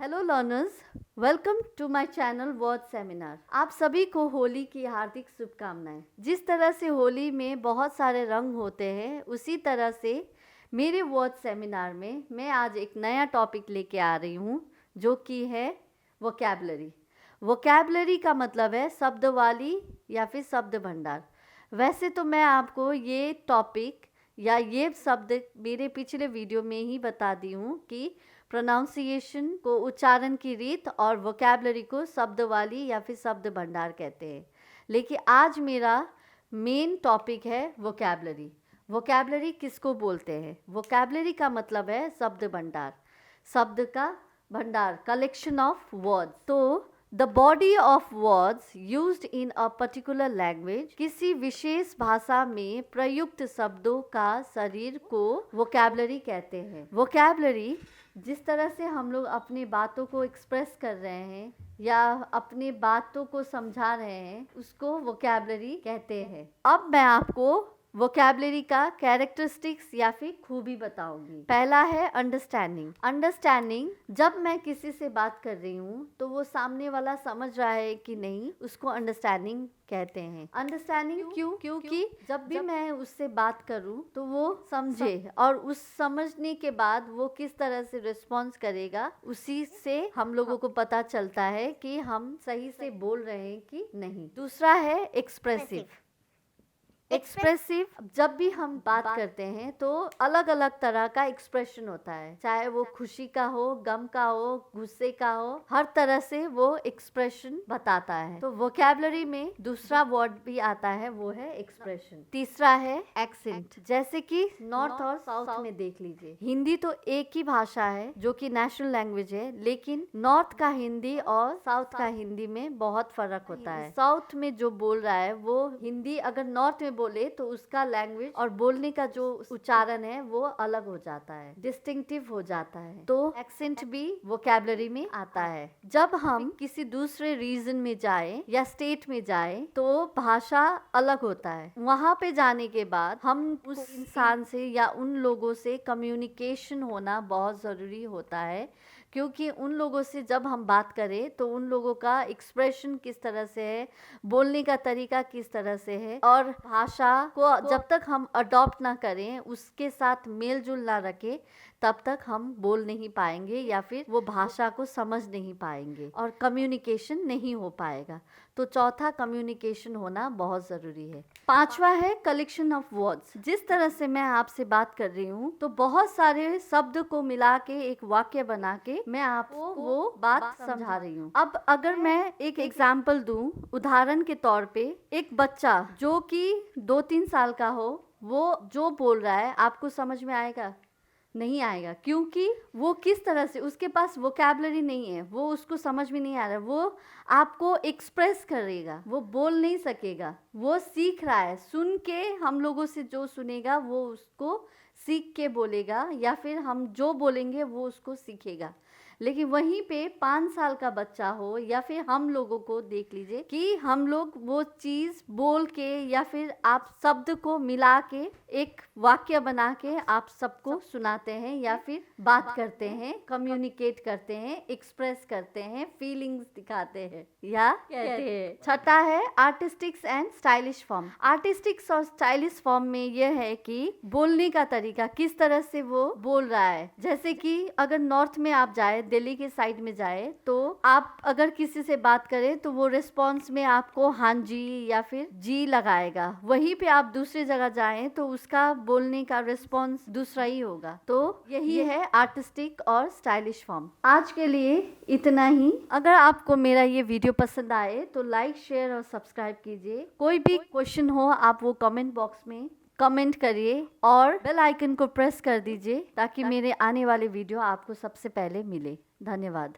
Hello learners, welcome to my channel word seminar. आप सभी को होली की हार्दिक शुभकामनाएं। जिस तरह से होली में बहुत सारे रंग होते हैं, उसी तरह से मेरे वर्ड सेमिनार में मैं आज एक नया टॉपिक लेके आ रही हूँ, जो कि है वोकैबुलरी। वोकैबुलरी का मतलब है शब्दावली या फिर शब्द भंडार। वैसे तो मैं आपको ये टॉपिक या ये शब्द मेरे पिछले वीडियो में ही बता दी हूँ कि प्रोनाउंसिएशन को उच्चारण की रीत और वोकैबुलरी को शब्दावली या फिर शब्द भंडार कहते हैं। लेकिन आज मेरा मेन टॉपिक है वोकैबुलरी। वोकैबुलरी किसको बोलते हैं? वोकैबुलरी का मतलब है शब्द भंडार, शब्द का भंडार, कलेक्शन ऑफ वर्ड्स। तो the body of words used in a particular language, किसी विशेष भाषा में प्रयुक्त शब्दों का शरीर को वोकैबुलरी कहते हैं। वोकैबुलरी जिस तरह से हम लोग अपनी बातों को एक्सप्रेस कर रहे हैं या अपनी बातों को समझा रहे हैं, उसको वोकैबुलरी कहते हैं। अब मैं आपको वोकैबुलरी का कैरेक्टरिस्टिक्स या फिर खूबी बताऊंगी। पहला है अंडरस्टैंडिंग। अंडरस्टैंडिंग, जब मैं किसी से बात कर रही हूँ तो वो सामने वाला समझ रहा है कि नहीं, उसको अंडरस्टैंडिंग कहते हैं। अंडरस्टैंडिंग क्योंकि जब भी मैं उससे बात करूं तो वो समझे, और उस समझने के बाद वो किस तरह से रिस्पॉन्स करेगा, उसी से हम लोगों को पता चलता है कि हम सही से बोल रहे हैं कि नहीं। दूसरा है एक्सप्रेसिव। एक्सप्रेसिव, जब भी हम बात करते हैं तो अलग अलग तरह का एक्सप्रेशन होता है, चाहे वो खुशी का हो, गम का हो, गुस्से का हो, हर तरह से वो एक्सप्रेशन बताता है। तो वोकैबुलरी में दूसरा वर्ड भी आता है, वो है एक्सप्रेशन। तीसरा है एक्सेंट। जैसे कि नॉर्थ और साउथ में देख लीजिए, हिंदी तो एक ही भाषा है जो कि नेशनल लैंग्वेज है, लेकिन नॉर्थ का हिंदी और साउथ का हिंदी में बहुत फर्क होता है। साउथ में जो बोल रहा है वो हिंदी अगर नॉर्थ में बोले तो उसका लैंग्वेज और बोलने का जो उच्चारण है वो अलग हो जाता है, डिस्टिंक्टिव हो जाता है। तो एक्सेंट भी वोकैबुलरी में आता है। जब हम किसी दूसरे रीजन में जाए या स्टेट में जाए तो भाषा अलग होता है। वहां पे जाने के बाद हम उस इंसान से या उन लोगों से कम्युनिकेशन होना बहुत जरूरी होता है, क्योंकि उन लोगों से जब हम बात करें तो उन लोगों का एक्सप्रेशन किस तरह से है, बोलने का तरीका किस तरह से है, और भाषा को जब तक हम अडॉप्ट ना करें, उसके साथ मेल जोल ना रखें, तब तक हम बोल नहीं पाएंगे या फिर वो भाषा को समझ नहीं पाएंगे और कम्युनिकेशन नहीं हो पाएगा। तो चौथा, कम्युनिकेशन होना बहुत ज़रूरी है। पांचवा है कलेक्शन ऑफ वर्ड्स। जिस तरह से मैं आपसे बात कर रही हूँ तो बहुत सारे शब्द को मिला के एक वाक्य बना के मैं आपको वो बात समझा रही हूँ। अब अगर मैं एक एग्जाम्पल दूं, उदाहरण के तौर पे एक बच्चा जो कि 2-3 साल का हो, वो जो बोल रहा है आपको समझ में आएगा? नहीं आएगा, क्योंकि वो किस तरह से, उसके पास वोकैबुलरी नहीं है, वो उसको समझ में नहीं आ रहा, वो आपको एक्सप्रेस करेगा, वो बोल नहीं सकेगा, वो सीख रहा है। सुन के हम लोगों से जो सुनेगा वो उसको सीख के बोलेगा, या फिर हम जो बोलेंगे वो उसको सीखेगा। लेकिन वहीं पे 5 साल का बच्चा हो या फिर हम लोगों को देख लीजिए कि हम लोग वो चीज बोल के या फिर आप शब्द को मिला के एक वाक्य बना के आप सबको सुनाते हैं या फिर बात करते हैं, कम्युनिकेट करते हैं, एक्सप्रेस करते हैं, फीलिंग्स दिखाते हैं या कहते हैं। छठा है artistics and stylish form. Artistics और स्टाइलिश फॉर्म में यह है कि बोलने का तरीका, किस तरह से वो बोल रहा है। जैसे कि अगर नॉर्थ में आप जाए, दिल्ली के साइड में जाए, तो आप अगर किसी से बात करें तो वो रिस्पॉन्स में आपको हाँ जी या फिर जी लगाएगा। वहीं पे आप दूसरी जगह जाएं तो उसका बोलने का रिस्पॉन्स दूसरा ही होगा। तो यही है आर्टिस्टिक और स्टाइलिश फॉर्म। आज के लिए इतना ही। अगर आपको मेरा ये वीडियो पसंद आए तो लाइक, शेयर और सब्सक्राइब कीजिए। कोई भी क्वेश्चन हो आप वो कमेंट बॉक्स में कमेंट करिए और बेल आइकन को प्रेस कर दीजिए ताकि मेरे आने वाले वीडियो आपको सबसे पहले मिले। धन्यवाद।